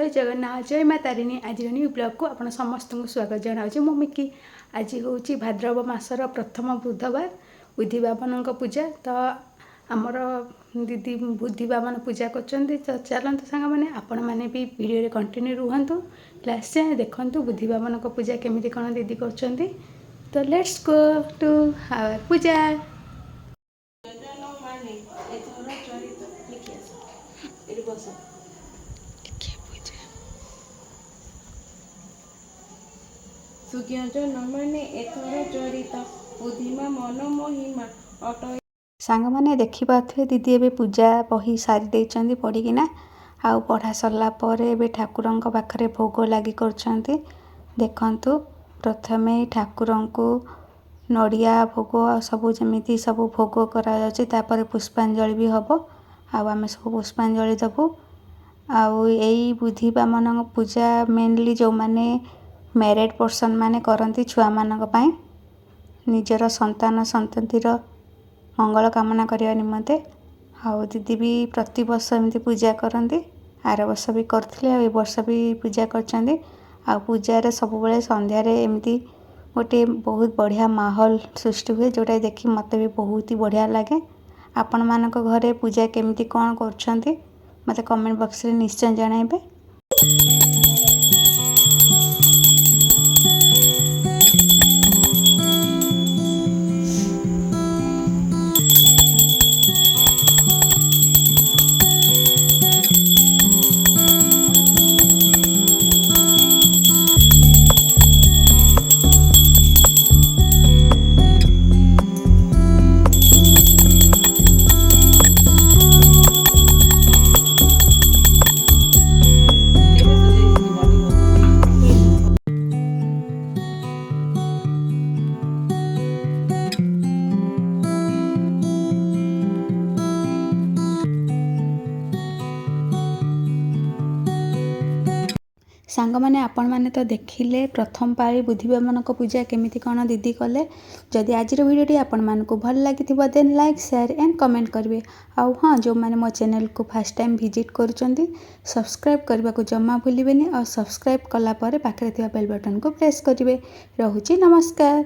जय जगन्नाथ जय माँ तारिणी आज न्यू ब्लॉग को आपण समस्त को स्वागत जनाऊँ मो मिकी। आज हूँ भाद्रव मासर प्रथम बुधवार बुद्धि बामन पूजा। तो आमर दीदी बुद्धि बामन पूजा कर चलते सांग मैंने आपण मैंने भी वीडियो कंटिन्यू रुहतु लास्ट जाए देखूँ बुद्धि बामन पूजा केमी कौन दीदी कर। तो लेट्स गो टू आवर पूजा। सांग मैंने देखिपे दीदी एवं पूजा बही सारी देती पढ़िकिना आउ पढ़ा सरला ठाकुर पाखे भोग लगी कर देखु। प्रथमे ठाकुर को नड़िया भोग सब जमी सब भोग कर पुष्पांजलि भी हम आम सब पुष्पांजलि दबू। आउ यही बुद्धि बामन पूजा मेनली जो माने मैरिड पर्सन माने करती छुआ मानक पई निजर संतान संततिर मंगल कामना करने निमंते। आउ दीदी भी प्रति वर्ष एमती पूजा करती आर वर्ष भी करते ए वर्ष भी पूजा कर पूजा सब बेले संध्यार एमती गोटे बहुत बढ़िया माहौल सृष्टि हुए जोटा देखी मत भी बहुत ही बढ़िया लगे। आपण मानक घरे पूजा केमती कौन कर मत कमेंट बॉक्स रे निश्चय जणाइबे। सांग मैंने आपण मैंने तो देखिले प्रथम पारी बुद्धि बामन पूजा केमिति कौन दीदी कले। जदि आज वीडियोटी आपण मानक भल लगी then like share and comment करेंगे। आउ हाँ जो मैंने मो चैनल को फर्स्ट टाइम विजिट करुँच सब्सक्राइब करने को जमा भूलिए और सब्सक्राइब कलापर पाखे बेल बटन को प्रेस करेंगे। रोची नमस्कार।